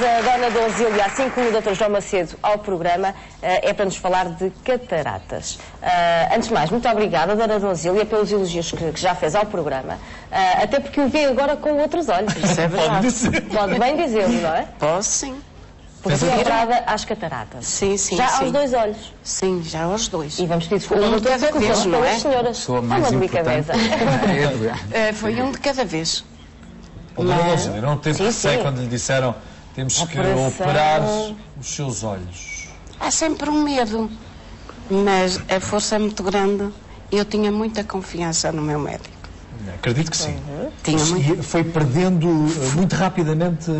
a Dona Donzília, assim como o Dr. João Macedo, ao programa, é para nos falar de cataratas. Antes de mais, muito obrigada, Dona Donzília, pelos elogios que já fez ao programa, até porque o vê agora com outros olhos. Isso é verdade. Pode bem dizê-lo, não é? Posso, sim. Porque foi operada às cataratas. Sim, sim, já sim. aos dois olhos. Sim, já aos dois. E vamos pedir desculpa Um de cada vez, não é? Senhoras. A mais uma importante. delicadeza. Foi um de cada vez. Dona Donzília, não teve Sim, receio sim. quando lhe disseram temos que Operação. operar os seus olhos? Há sempre um medo, mas a força é muito grande e eu tinha muita confiança no meu médico. Acredito que sim. Tinha muito. E foi perdendo muito rapidamente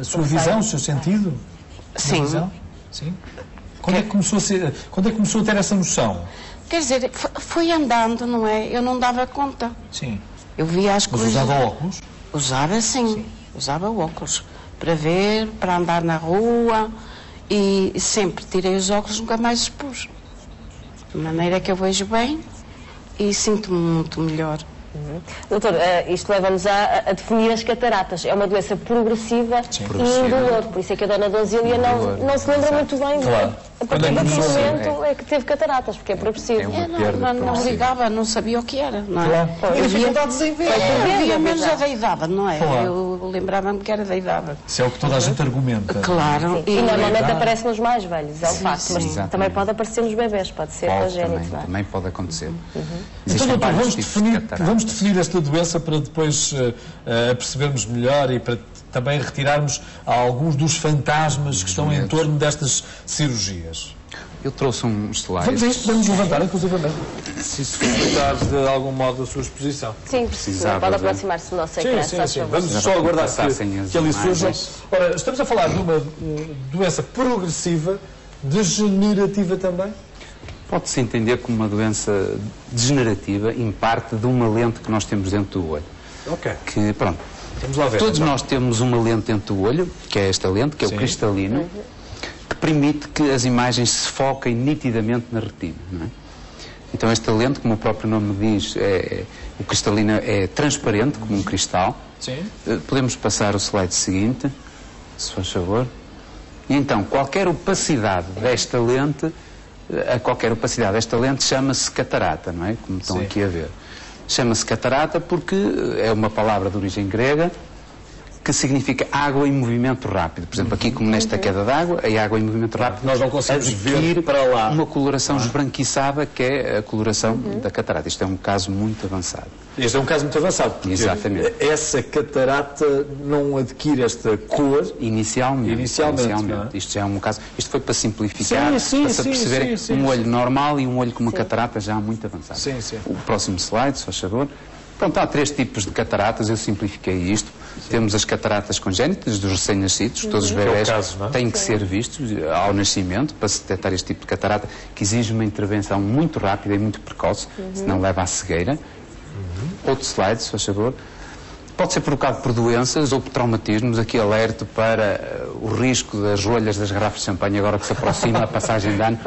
a sua visão, o seu sentido? da Sim. visão? Sim. Quando é que começou a ter essa noção? Quer dizer, foi andando, não é? Eu não dava conta. Sim. Eu via as Mas coisas. usava óculos? Usava sim, usava óculos. Para ver, para andar na rua e sempre tirei os óculos, nunca mais os pus. De maneira que eu vejo bem e sinto-me muito melhor. Doutor, isto leva-nos a definir as cataratas. É uma doença progressiva e indolor. Por isso é que a Dona Donzília não se lembra muito bem a partir do momento é que teve cataratas, porque é progressivo. Não ligava, não sabia o que era. Não é? Claro. Eu via, perdendo via a menos visão. a da idade, não é? Claro. Eu lembrava-me que era da idade. Isso é o que toda a gente argumenta. Claro. E normalmente aparece nos mais velhos, é o facto. sim. Mas Exatamente. também pode aparecer nos bebés, pode ser congénito, não é? Também pode acontecer. Então, Existem doutor, vários tipos de cataratas. vamos definir esta doença para depois percebermos melhor e para também retirarmos alguns dos fantasmas que estão em torno destas cirurgias. Eu trouxe uns slides. Vamos a isto, vamos levantar, inclusivamente. Se isso facilitar de algum modo a sua exposição. Sim, Precisava pode de- aproximar-se do nosso ecrã, se faz favor. Vamos Já só para aguardar passassem as que ali surja. imagens. Ora, estamos a falar de uma doença progressiva, degenerativa também? Pode-se entender como uma doença degenerativa, em parte de uma lente que nós temos dentro do olho. Ok. Que, pronto, Vamos lá ver. todos então. nós temos uma lente dentro do olho, que é esta lente, que é Sim. o cristalino, que permite que as imagens se foquem nitidamente na retina, não é? Então esta lente, como o próprio nome diz, o cristalino é transparente, como um cristal. Sim. Podemos passar o slide seguinte, se faz favor. E então, qualquer opacidade desta lente, chama-se catarata, não é? Como estão Sim. aqui a ver. Chama-se catarata porque é uma palavra de origem grega que significa água em movimento rápido. Por exemplo, aqui como nesta queda d'água, a água em movimento rápido Nós não conseguimos ver adquire para lá. uma coloração esbranquiçada, que é a coloração da catarata. Isto é um caso muito avançado. Este é um caso muito avançado. Porque Exatamente. essa catarata não adquire esta cor. Inicialmente, não é? isto já é um caso. Isto foi para simplificar, Sim, para se perceberem sim, um olho normal e um olho com uma catarata já muito avançado. Sim, sim. O próximo slide, se faz favor. Pronto, há 3 tipos de cataratas, eu simplifiquei isto. Temos as cataratas congénitas dos recém-nascidos, todos os bebés caso, não é? têm que ser vistos ao nascimento para se detectar este tipo de catarata, que exige uma intervenção muito rápida e muito precoce, senão leva à cegueira. Outro slide, se faz favor. Pode ser provocado por doenças ou por traumatismos. Aqui alerto para o risco das rolhas das garrafas de champanhe agora que se aproxima a passagem de ano.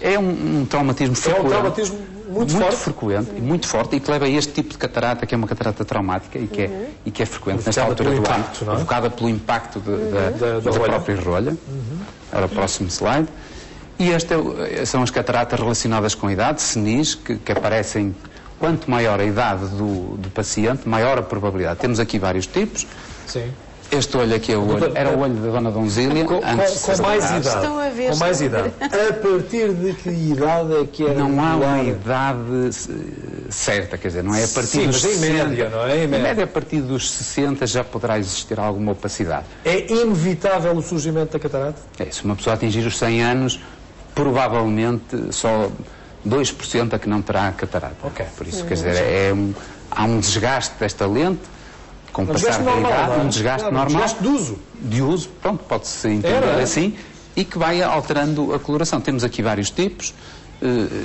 É um traumatismo É frequente. um traumatismo muito forte. frequente e muito forte e que leva a este tipo de catarata, que é uma catarata traumática e que é frequente nesta Provocada altura pelo do ano, impacto, não é? provocada pelo impacto Da da rolha. própria rolha. Ora, o próximo slide. E estas são as cataratas relacionadas com a idade, senis, que aparecem quanto maior a idade do paciente, maior a probabilidade. Temos aqui vários tipos. Sim. Este olho aqui é o olho, era o olho da Dona Donzília. Com mais idade. Estou a ver, Com mais estou a idade. A partir de que idade é que é? Não há uma idade certa, quer dizer, não é a partir Sim, dos mas em 60. média, não é? Em Em média. média, a partir dos 60 já poderá existir alguma opacidade. É inevitável o surgimento da catarata? Se uma pessoa atingir os 100 anos, provavelmente só 2% é que não terá catarata. Ok. Por isso, quer dizer, há um desgaste desta lente, com o passar desgaste da normal, idade, não é? um desgaste Claro, normal. um desgaste de uso. De uso, pronto, pode-se entender Era. assim, e que vai alterando a coloração. Temos aqui vários tipos.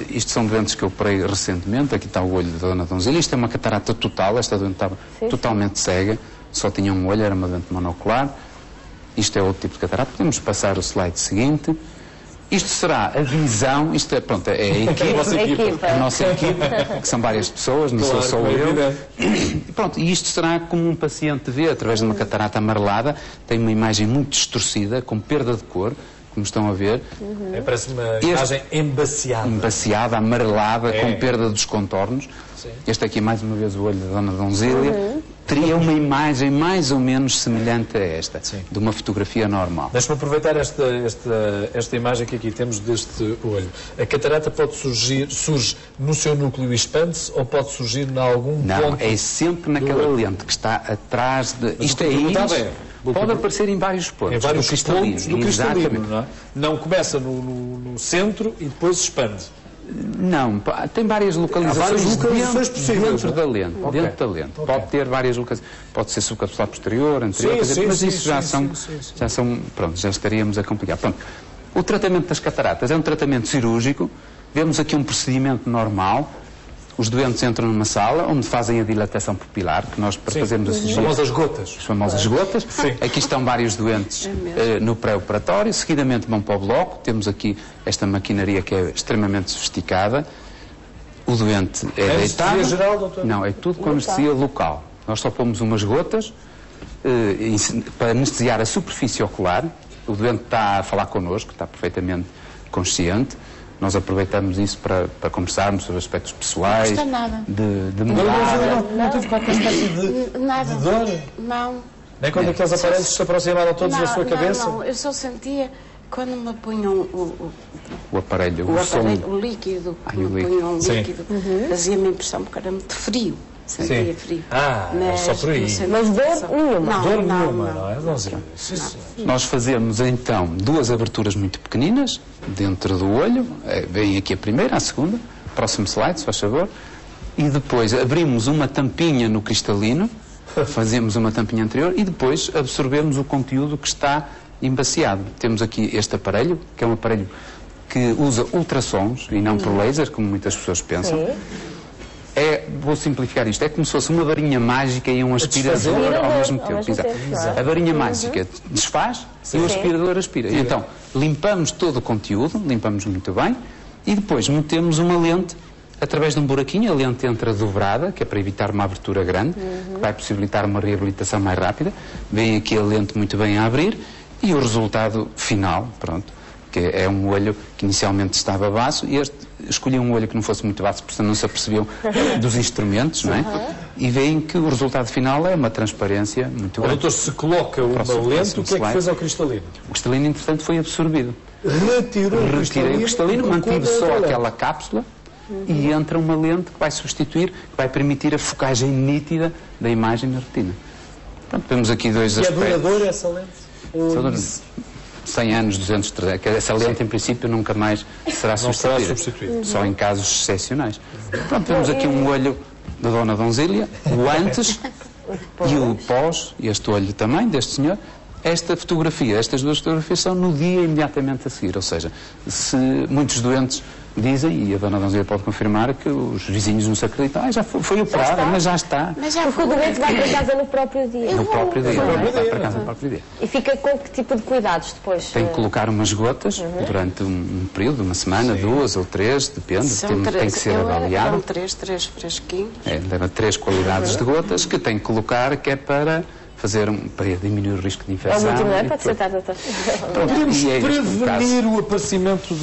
Isto são doentes que eu operei recentemente. Aqui está o olho da Dona Donzília. Isto é uma catarata total. Esta doente estava totalmente cega, só tinha um olho, era uma doente monocular. Isto é outro tipo de catarata. Podemos passar o slide seguinte. Isto será a visão, isto é, pronto, é a nossa equipa, que são várias pessoas, não sou só eu. E pronto, e isto será como um paciente vê, através de uma catarata amarelada, tem uma imagem muito distorcida, com perda de cor, como estão a ver. Parece uma imagem embaciada. Embaciada, amarelada, com perda dos contornos. Sim. Este aqui, mais uma vez, o olho da Dona Donzília. Teria uma imagem mais ou menos semelhante a esta, de uma fotografia normal. Deixa-me aproveitar esta imagem que aqui temos deste olho. A catarata surge no seu núcleo e expande-se, ou pode surgir em algum ponto? Não, é sempre naquela lente que está atrás de... Mas isto é íris, pode aparecer em vários pontos. Em vários pontos do cristalino, não é? Não começa no centro e depois se expande. Não, tem várias localizações, possíveis dentro da lente. Dentro da lente. Pode ter várias localizações. Pode ser subcapsular posterior, anterior, mas isso já são. Pronto, já estaríamos a complicar. Pronto. O tratamento das cataratas é um tratamento cirúrgico. Vemos aqui um procedimento normal. Os doentes entram numa sala onde fazem a dilatação pupilar, que nós, para fazermos a cirurgia... As famosas gotas. As famosas gotas. Aqui estão vários doentes no pré-operatório. Seguidamente vão para o bloco. Temos aqui esta maquinaria que é extremamente sofisticada. O doente é deitado. Anestesia geral, doutor? Não, é tudo com anestesia local. Nós só pomos umas gotas para anestesiar a superfície ocular. O doente está a falar connosco, está perfeitamente consciente. Nós aproveitamos isso para conversarmos sobre aspectos pessoais, de morada. Não tive qualquer espécie de dor? Não. Nem quando aqueles aparelhos se aproximaram todos da sua cabeça? Não, eu só sentia quando me punham o aparelho, o líquido, fazia-me impressão porque era muito frio. Sentia frio. Mas só por aí. Mas dor nenhuma. Dor nenhuma, não é? Nós fazemos então 2 aberturas muito pequeninas dentro do olho. Vem aqui a primeira, a segunda. Próximo slide, se faz favor. E depois abrimos uma tampinha no cristalino, fazemos uma tampinha anterior e depois absorvemos o conteúdo que está embaciado. Temos aqui este aparelho, que é um aparelho que usa ultrassons e não por laser, como muitas pessoas pensam. Vou simplificar isto, é como se fosse uma varinha mágica e um aspirador ao mesmo tempo. A varinha mágica desfaz e o aspirador aspira. Então, limpamos todo o conteúdo, limpamos muito bem, e depois metemos uma lente através de um buraquinho. A lente entra dobrada, que é para evitar uma abertura grande, que vai possibilitar uma reabilitação mais rápida. Vem aqui a lente muito bem a abrir, e o resultado final, pronto, que é um olho que inicialmente estava baço, e escolhi um olho que não fosse muito baço, porque não se apercebeu dos instrumentos, não é? E veem que o resultado final é uma transparência muito grande. Doutor, se coloca uma lente, o que é que fez ao cristalino? O cristalino, entretanto, foi absorvido. Retirei o cristalino, mantive só aquela cápsula, e entra uma lente que vai substituir, que vai permitir a focagem nítida da imagem na retina. Pronto, temos aqui 2 aspectos. É duradoura essa lente? 100 anos, 200, 300. Essa lente, em princípio, nunca mais será substituída. Só em casos excepcionais. Pronto, temos aqui um olho da Dona Donzília, o antes e o pós, e este olho também, deste senhor. Esta fotografia, estas 2 fotografias são no dia imediatamente a seguir. Ou seja, se muitos doentes dizem, e a Dona Donzília pode confirmar, que os vizinhos não se acreditam. Já foi operada, mas já está. Porque o doente vai para casa no próprio dia. No próprio dia, vai para casa no próprio dia. E fica com que tipo de cuidados depois? Tem que colocar umas gotas durante um período, uma semana, 2 ou 3, depende, tem que ser avaliado. Eram 3 fresquinhos. Leva 3 qualidades de gotas que tem que colocar, que é para para diminuir o risco de infecção. É o último, não é? Pode sentar, doutor. Podemos prevenir o aparecimento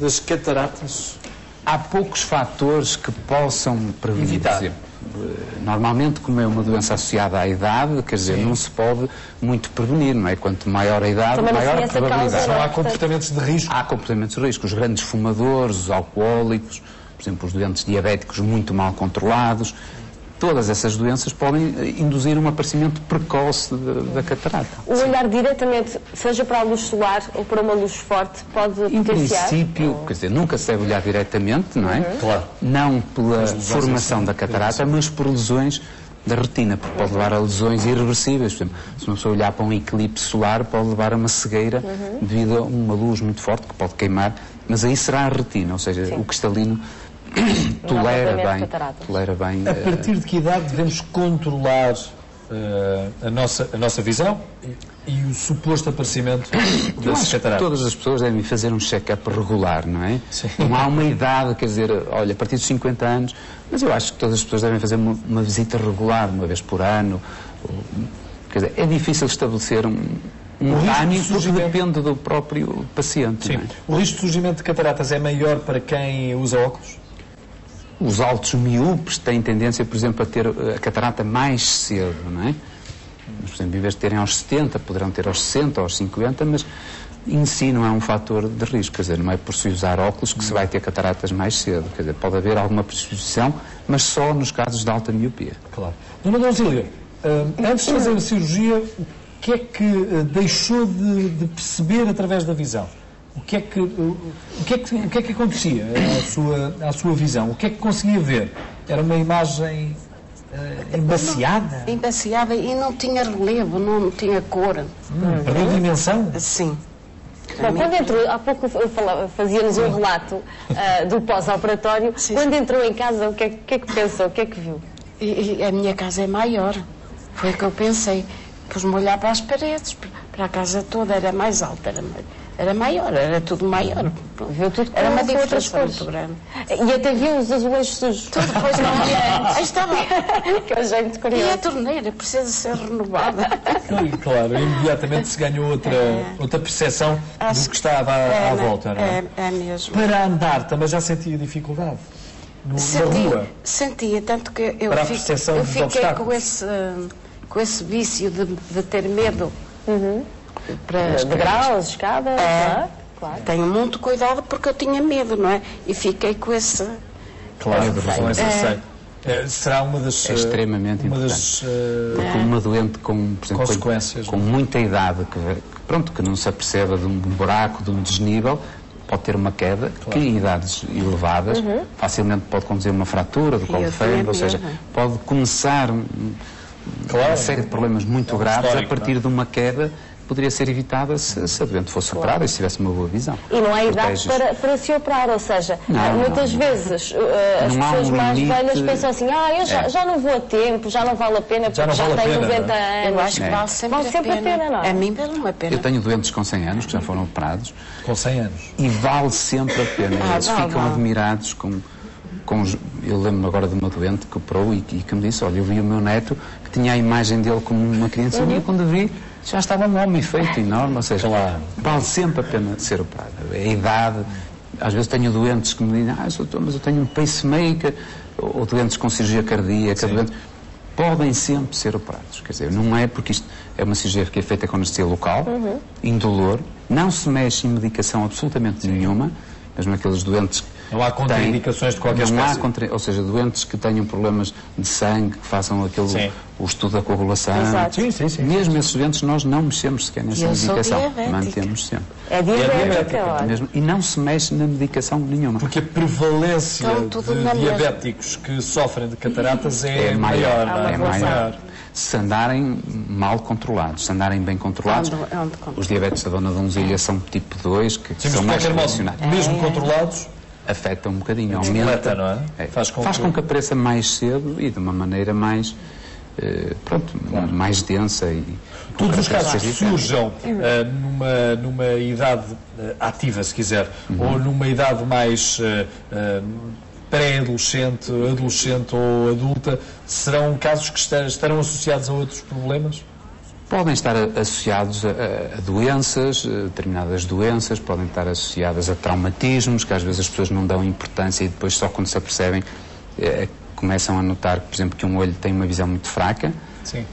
das cataratas? Há poucos fatores que possam prevenir. Evitar. Por exemplo, normalmente, como é uma doença associada à idade, quer dizer, não se pode muito prevenir, não é? Quanto maior a idade, maior a probabilidade. Não há comportamentos de risco? Há comportamentos de risco. Os grandes fumadores, os alcoólicos, por exemplo, os doentes diabéticos muito mal controlados. Todas essas doenças podem induzir um aparecimento precoce da catarata. O olhar diretamente, seja para a luz solar ou para uma luz forte, pode potenciar? Em princípio, quer dizer, nunca se deve olhar diretamente, não é? Claro. Não pela formação da catarata, mas por lesões da retina, porque pode levar a lesões irreversíveis. Por exemplo, se uma pessoa olhar para um eclipse solar, pode levar a uma cegueira devido a uma luz muito forte que pode queimar, mas aí será a retina, ou seja, o cristalino tolera bem. A partir de que idade devemos controlar a nossa visão e o suposto aparecimento das cataratas? Todas as pessoas devem fazer um check-up regular, não é? Sim. Não há uma idade, quer dizer, olha, a partir dos 50 anos, mas eu acho que todas as pessoas devem fazer uma visita regular, uma vez por ano. Quer dizer, é difícil estabelecer um timing porque depende do próprio paciente. Sim. Não é? O risco de surgimento de cataratas é maior para quem usa óculos? Os altos miúpes têm tendência, por exemplo, a ter a catarata mais cedo, não é? Por exemplo, em vez de terem aos 70, poderão ter aos 60, aos 50, mas em si não é um fator de risco. Quer dizer, não é por se usar óculos que se vai ter cataratas mais cedo. Quer dizer, pode haver alguma predisposição, mas só nos casos de alta miopia. Claro. Dona Donzília, antes de fazer a cirurgia, o que é que deixou de perceber através da visão? O que é que acontecia à sua visão? O que é que conseguia ver? Era uma imagem embaciada? Embaciada e não tinha relevo, não tinha cor. Perdeu dimensão? Sim. Bom, quando entrou, há pouco fazia-nos um relato do pós-operatório. Quando entrou em casa, o que é que pensou? O que é que viu? E a minha casa é maior. Foi o que eu pensei. Pus-me a olhar para as paredes, para a casa toda, era mais alta, era maior, era tudo maior. Viu tudo com Era uma outras diferença cores. muito grande. E até viu os azulejos sujos. Tudo depois não havia. Aí estava. Que eu achei muito E curioso. a torneira precisa ser renovada. Claro, imediatamente se ganhou outra percepção do que estava à volta, não é? É mesmo. Para andar também já sentia dificuldade? Na rua? Sentia, tanto que eu, Para a percepção dos fiquei obstáculos. com esse vício de ter medo. Degraus, escadas, claro. Tenho muito cuidado porque eu tinha medo, não é? E fiquei com esse... Claro, com esse receio. Será uma das... É extremamente uma importante. das Porque uma doente com, por exemplo, consequências, com muita idade, que não se aperceba de um buraco, de um desnível, pode ter uma queda, que em idades elevadas facilmente pode conduzir a uma fratura do colo de fêmur, ou seja, pode começar uma série de problemas muito graves a partir de uma queda que poderia ser evitada se a doente fosse operada e se tivesse uma boa visão. E não há idade para se operar, ou seja, muitas vezes as Não há pessoas mais limite. velhas pensam assim, eu já não vou a tempo, já não vale a pena, porque já tenho 90 anos. Eu acho que vale sempre a pena, não é? A mim vale uma pena. Eu tenho doentes com 100 anos que já foram operados com 100 anos. e vale sempre a pena. Eles ficam admirados com eu lembro-me agora de uma doente que operou e que me disse, olha, eu vi o meu neto que tinha a imagem dele como uma criancinha e quando vi já estava um homem feito, enorme, ou seja, vale sempre a pena ser operado. A idade, às vezes tenho doentes que me dizem, mas eu tenho um pacemaker, ou doentes com cirurgia cardíaca, podem sempre ser operados. Quer dizer, não é porque isto é uma cirurgia que é feita com anestesia local, indolor, não se mexe em medicação absolutamente nenhuma, mesmo aqueles doentes que não há contraindicações de qualquer espécie. Ou seja, doentes que tenham problemas de sangue, que façam o estudo da coagulação. Sim. Mesmo esses doentes nós não mexemos sequer nessa medicação. Mantemos sempre. É diabética. Mesmo, e não se mexe na medicação nenhuma. Porque a prevalência de diabéticos que sofrem de cataratas é maior. Se andarem mal controlados, se andarem bem controlados, os diabetes da Dona Donzília são tipo 2, que são mais relacionados. Mesmo controlados, afeta um bocadinho, aumenta, não é? Faz com que apareça mais cedo e de uma maneira mais, mais densa. Todos os casos que surjam numa idade ativa, se quiser, ou numa idade mais pré-adolescente, adolescente ou adulta, serão casos que estarão associados a outros problemas? Podem estar associados a doenças, determinadas doenças, podem estar associadas a traumatismos, que às vezes as pessoas não dão importância e depois só quando se apercebem começam a notar, por exemplo, que um olho tem uma visão muito fraca. Sim.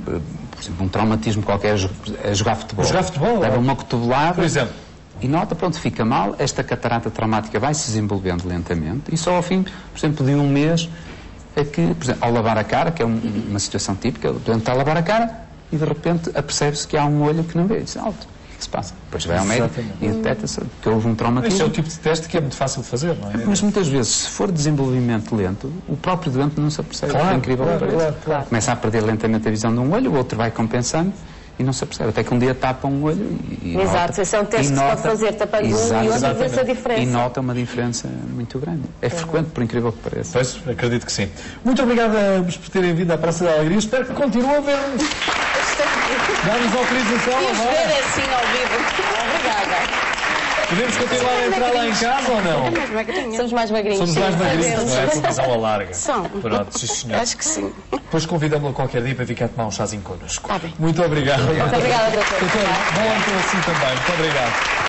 Por exemplo, um traumatismo qualquer a jogar futebol. Leva uma cotovelada. Por exemplo. E nota, pronto, fica mal, esta catarata traumática vai se desenvolvendo lentamente e só ao fim, por exemplo, de um mês é que, por exemplo, ao lavar a cara, que é uma situação típica, o doente está a lavar a cara e de repente apercebe-se que há um olho que não vê, diz, alto, o que se passa? Depois vai ao médico e detecta-se que houve um traumatismo. Esse é o tipo de teste que é muito fácil de fazer, não é? Mas muitas vezes, se for desenvolvimento lento, o próprio doente não se apercebe. É incrível. Claro. Começa a perder lentamente a visão de um olho, o outro vai compensando e não se apercebe. Até que um dia tapa um olho e Exato, nota, esse é um teste que se pode fazer, tapando um e outro, e vê-se a diferença. E nota uma diferença muito grande. É frequente, por incrível que pareça. Pois, acredito que sim. Muito obrigado a ambos por terem vindo à Praça da Alegria. Espero que continuem a ver-nos. Dá-nos autorização agora. assim ao vivo. Obrigada. Podemos continuar a entrar lá em casa ou não? Mais magrinha. Somos mais magrinhos. Somos mais magrinhos, não é? Televisão a larga. São. Pronto, sim, senhor. Acho que sim. Depois convidamos-la qualquer dia para vir cá tomar um chazinho connosco. Tá bem. Muito obrigado. Muito obrigada, doutor. Doutor, bom ano para si também. Muito obrigado.